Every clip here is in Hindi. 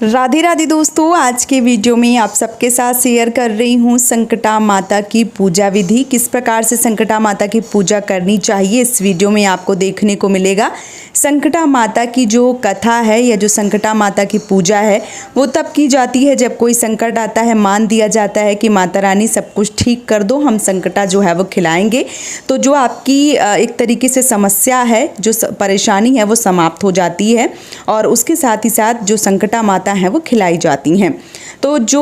राधे राधे दोस्तों, आज के वीडियो में आप सबके साथ शेयर कर रही हूँ संकटा माता की पूजा विधि। किस प्रकार से संकटा माता की पूजा करनी चाहिए इस वीडियो में आपको देखने को मिलेगा। संकटा माता की जो कथा है या जो संकटा माता की पूजा है वो तब की जाती है जब कोई संकट आता है। मान दिया जाता है कि माता रानी सब कुछ ठीक कर दो, हम संकटा जो है वो खिलाएंगे। तो जो आपकी एक तरीके से समस्या है, जो परेशानी है वो समाप्त हो जाती है और उसके साथ ही साथ जो संकटा माता है वो खिलाई जाती हैं। तो जो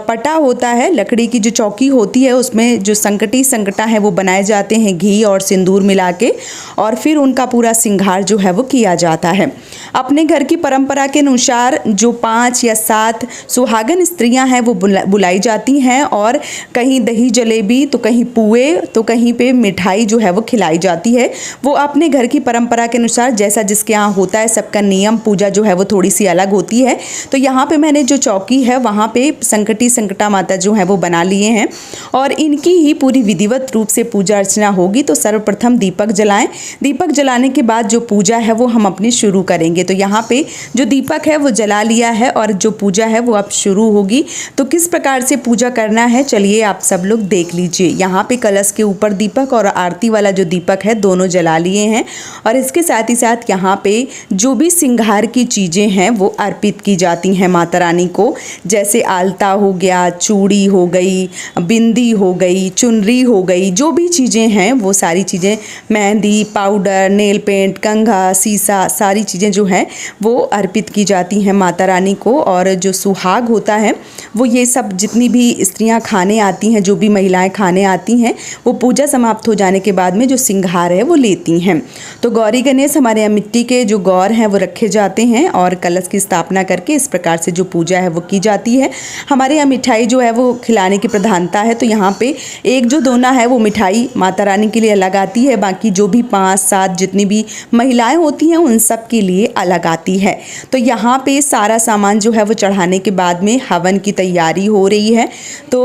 पटा होता है, लकड़ी की जो चौकी होती है, उसमें जो संकटा है वो बनाए जाते हैं घी और सिंदूर मिला के, और फिर उनका पूरा श्रृंगार जो है वो किया जाता है। अपने घर की परंपरा के अनुसार जो 5 या 7 सुहागन स्त्रियां हैं वो बुलाई जाती हैं और कहीं दही जलेबी तो कहीं पुए तो कहीं पे मिठाई जो है वो खिलाई जाती है। वो अपने घर की परंपरा के अनुसार जैसा जिसके यहाँ होता है, सबका नियम पूजा जो है वो थोड़ी सी अलग होती है। तो यहाँ पे मैंने जो चौकी है वहाँ पे संकटा माता जो है वो बना लिए हैं और इनकी ही पूरी विधिवत रूप से पूजा अर्चना होगी। तो सर्वप्रथम दीपक जलाएं। दीपक जलाने के बाद जो पूजा है वो हम अपनी शुरू करेंगे। तो यहाँ पे जो दीपक है वो जला लिया है और जो पूजा है वो अब शुरू होगी। तो किस प्रकार से पूजा करना है चलिए आप सब लोग देख लीजिए। यहाँ पे कलश के ऊपर दीपक और आरती वाला जो दीपक है दोनों जला लिए हैं और इसके साथ ही साथ यहाँ पे जो भी श्रृंगार की चीज़ें हैं वो अर्पित की जाती हैं माता रानी को। जैसे आलता हो गया, चूड़ी हो गई, बिंदी हो गई, चुनरी हो गई, जो भी चीज़ें हैं वो सारी चीज़ें, मेहंदी, पाउडर, नेल पेंट, कंघा, शीशा, सारी चीज़ें जो हैं वो अर्पित की जाती हैं माता रानी को। और जो सुहाग होता है वो ये सब जितनी भी स्त्रियां खाने आती हैं, जो भी महिलाएं खाने आती हैं, वो पूजा समाप्त हो जाने के बाद में जो श्रृंगार है वो लेती हैं। तो गौरी गणेश हमारे यहाँ मिट्टी के जो गौर हैं वो रखे जाते हैं और कलश की स्थापना करके इस प्रकार से जो पूजा है वो की जाती है। हमारे यहाँ मिठाई जो है वो खिलाने की प्रधानता है। तो यहाँ पे एक जो दोना है वो मिठाई माता रानी के लिए अलग आती है, बाकी जो भी 5-7 जितनी भी महिलाएं होती हैं उन सब के लिए अलग आती है। तो यहाँ पे सारा सामान जो है वो चढ़ाने के बाद में हवन की तैयारी हो रही है। तो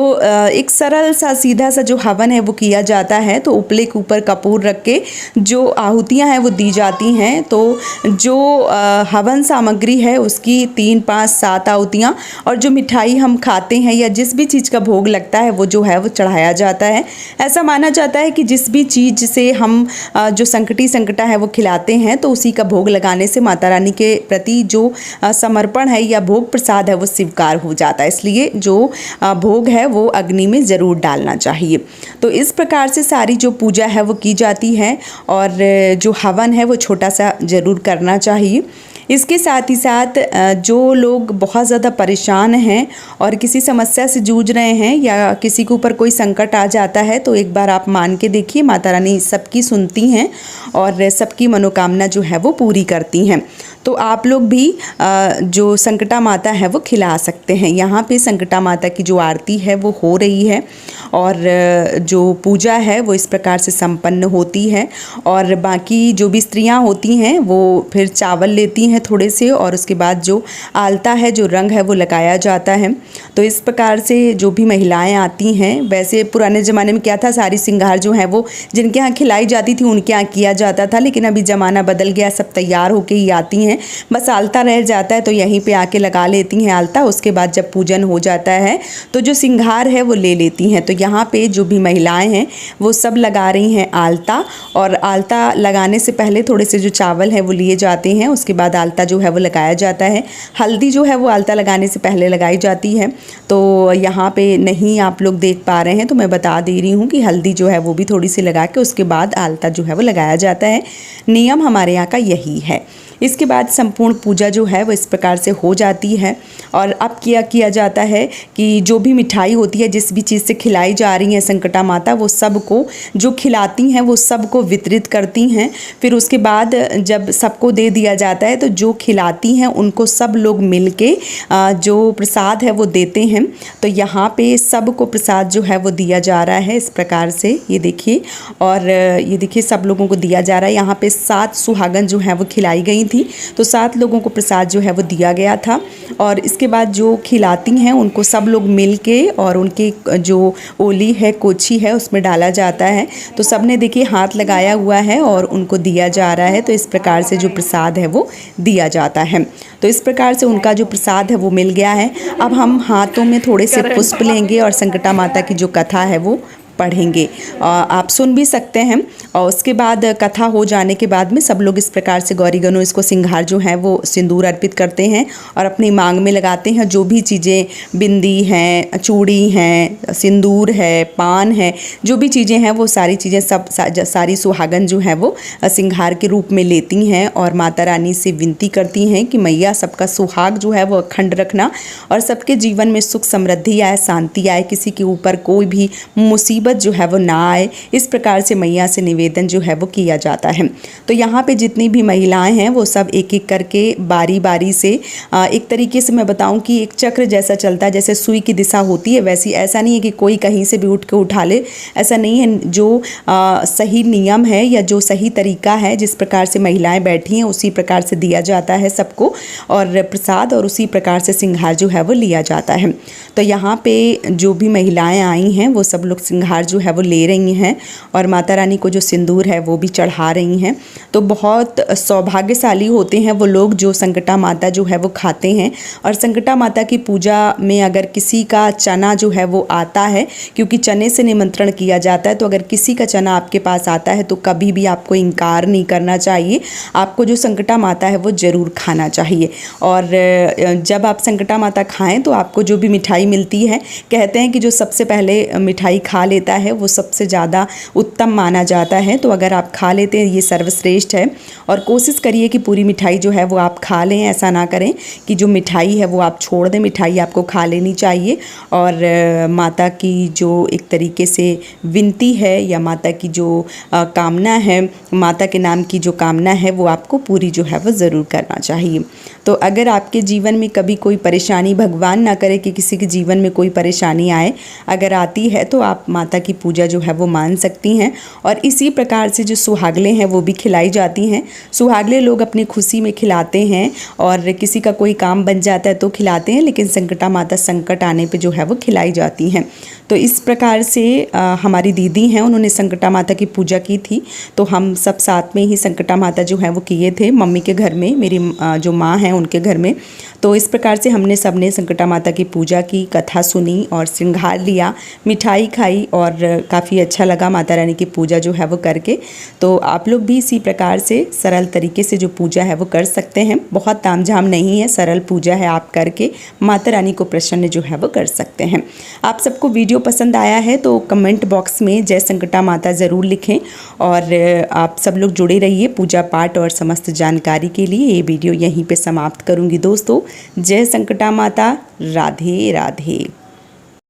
एक सरल सा सीधा सा जो हवन है वो किया जाता है। तो उपले के ऊपर कपूर रख के जो आहुतियाँ हैं वो दी जाती हैं। तो जो हवन सामग्री है उसकी 3, 5, 7 आहुतियाँ और जो मिठाई हम खाते हैं या जिस भी चीज़ का भोग लगता है वो जो है वो चढ़ाया जाता है। ऐसा माना जाता है कि जिस भी चीज़ से हम जो संकटा है वो खिलाते हैं तो उसी का भोग लगाने से माता रानी के प्रति जो समर्पण है या भोग प्रसाद है वो स्वीकार हो जाता है। इसलिए जो भोग है वो अग्नि में ज़रूर डालना चाहिए। तो इस प्रकार से सारी जो पूजा है वो की जाती है और जो हवन है वो छोटा सा ज़रूर करना चाहिए। इसके साथ ही साथ जो लोग बहुत ज़्यादा परेशान हैं और किसी समस्या से जूझ रहे हैं या किसी के ऊपर कोई संकट आ जाता है तो एक बार आप मान के देखिए, माता रानी सबकी सुनती हैं और सबकी मनोकामना जो है वो पूरी करती हैं। तो आप लोग भी जो संकटा माता है वो खिला सकते हैं। यहाँ पे संकटा माता की जो आरती है वो हो रही है और जो पूजा है वो इस प्रकार से संपन्न होती है। और बाकी जो भी स्त्रियाँ होती हैं वो फिर चावल लेती हैं थोड़े से और उसके बाद जो आलता है, जो रंग है वो लगाया जाता है। तो इस प्रकार से जो भी महिलाएं आती हैं, वैसे पुराने ज़माने में क्या था, सारी श्रृंगार जो है वो जिनके यहाँ खिलाई जाती थी उनके यहाँ किया जाता था, लेकिन अभी ज़माना बदल गया, सब तैयार होके ही आती हैं। बस आलता रह जाता है तो यहीं पे आके लगा लेती हैं आलता। उसके बाद जब पूजन हो जाता है तो जो श्रृंगार है वो ले लेती हैं। तो यहाँ पे जो भी महिलाएं हैं वो सब लगा रही हैं आलता, और आलता लगाने से पहले थोड़े से जो चावल है वो लिए जाते हैं, उसके बाद आलता जो है वो लगाया जाता है। हल्दी जो है वो आलता लगाने से पहले लगाई जाती है। तो यहाँ पे नहीं आप लोग देख पा रहे हैं तो मैं बता दे रही हूँ कि हल्दी जो है वो भी थोड़ी सी लगा के उसके बाद आलता जो है वो लगाया जाता है। नियम हमारे यहाँ का यही है। इसके बाद संपूर्ण पूजा जो है वो इस प्रकार से हो जाती है। और अब क्या किया जाता है कि जो भी मिठाई होती है, जिस भी चीज़ से खिलाई जा रही है संकटा माता, वो सबको जो खिलाती हैं वो सबको वितरित करती हैं। फिर उसके बाद जब सबको दे दिया जाता है तो जो खिलाती हैं उनको सब लोग मिल के जो प्रसाद है वो देते हैं। तो यहाँ पे सबको प्रसाद जो है वो दिया जा रहा है इस प्रकार से, ये देखिए। और ये देखिए सब लोगों को दिया जा रहा है। यहाँ पे 7 सुहागन जो है वो खिलाई गई नहीं थी, तो 7 लोगों को प्रसाद जो है वो दिया गया था। और इसके बाद जो खिलाती हैं उनको सब लोग मिल के और उनके जो ओली है, कोची है, उसमें डाला जाता है। तो सब ने देखिए हाथ लगाया हुआ है और उनको दिया जा रहा है। तो इस प्रकार से जो प्रसाद है वो दिया जाता है। तो इस प्रकार से उनका जो प्रसाद है वो मिल गया है। अब हम हाथों में थोड़े से पुष्प लेंगे और संकटा माता की जो कथा है वो पढ़ेंगे। आप सुन भी सकते हैं। और उसके बाद कथा हो जाने के बाद में सब लोग इस प्रकार से गौरी गणों इसको सिंगार जो है वो सिंदूर अर्पित करते हैं और अपनी मांग में लगाते हैं। जो भी चीज़ें, बिंदी हैं, चूड़ी हैं, सिंदूर है, पान है, जो भी चीज़ें हैं वो सारी चीज़ें सारी सुहागन जो है वो सिंगार के रूप में लेती हैं और माता रानी से विनती करती हैं कि मैया सबका सुहाग जो है वो अखंड रखना और सबके जीवन में सुख समृद्धि आए, शांति आए, किसी के ऊपर कोई भी मुसीबत जो है वो ना आए। इस प्रकार से मैया से निवेदन जो है वो किया जाता है। तो यहाँ पे जितनी भी महिलाएं हैं वो सब एक एक करके बारी बारी से एक तरीके से मैं बताऊं कि एक चक्र जैसा चलता है, जैसे सुई की दिशा होती है वैसी। ऐसा नहीं है कि कोई कहीं से भी उठ के उठा ले, ऐसा नहीं है। जो सही नियम है या जो सही तरीका है, जिस प्रकार से महिलाएं बैठी हैं उसी प्रकार से दिया जाता है सबको और प्रसाद, और उसी प्रकार से सिंगार जो है वो लिया जाता है। तो यहाँ पे जो भी महिलाएं आई हैं वो सब लोग सिंगार जो है वो ले रही हैं और माता रानी को जो सिंदूर है वो भी चढ़ा रही हैं। तो बहुत सौभाग्यशाली होते हैं वो लोग जो संकटा माता जो है वो खाते हैं। और संकटा माता की पूजा में अगर किसी का चना जो है वो आता है, क्योंकि चने से निमंत्रण किया जाता है, तो अगर किसी का चना आपके पास आता है तो कभी भी आपको इनकार नहीं करना चाहिए। आपको जो संकटा माता है वो ज़रूर खाना चाहिए। और जब आप संकटा माता खाएँ तो आपको जो भी मिठाई मिलती है, कहते हैं कि जो सबसे पहले मिठाई खा लेता है वो सबसे ज़्यादा उत्तम माना जाता है। तो अगर आप खा लेते हैं ये सर्वश्रेष्ठ है। और कोशिश करिए कि पूरी मिठाई जो है वो आप खा लें। ऐसा ना करें कि जो मिठाई है वो आप छोड़ दें, मिठाई आपको खा लेनी चाहिए। और माता की जो एक तरीके से विनती है या माता की जो कामना है, माता के नाम की जो कामना है वो आपको पूरी जो है वो ज़रूर करना चाहिए। तो अगर आपके जीवन में कभी कोई परेशानी, भगवान ना करे कि किसी के जीवन में कोई परेशानी आए, अगर आती है तो आप माता की पूजा जो है वो मान सकती हैं। और इसी प्रकार से जो सुहागले हैं वो भी खिलाई जाती हैं। सुहागले लोग अपनी खुशी में खिलाते हैं और किसी का कोई काम बन जाता है तो खिलाते हैं, लेकिन संकटा माता संकट आने पे जो है वो खिलाई जाती हैं। तो इस प्रकार से हमारी दीदी हैं, उन्होंने संकटा माता की पूजा की थी। तो हम सब साथ में ही संकटा माता जो है वो किए थे मम्मी के घर में, मेरी जो माँ हैं उनके घर में। तो इस प्रकार से हमने सबने संकटा माता की पूजा की, कथा सुनी और श्रृंगार लिया, मिठाई खाई और काफ़ी अच्छा लगा माता रानी की पूजा जो है वो करके। तो आप लोग भी इसी प्रकार से सरल तरीके से जो पूजा है वो कर सकते हैं। बहुत तामझाम नहीं है, सरल पूजा है, आप करके माता रानी को प्रसन्न जो है वो कर सकते हैं। आप सबको वीडियो पसंद आया है तो कमेंट बॉक्स में जय संकटा माता ज़रूर लिखें। और आप सब लोग जुड़े रहिए पूजा पाठ और समस्त जानकारी के लिए। ये वीडियो यहीं पे समाप्त करूँगी दोस्तों। जय संकटा माता, राधे राधे।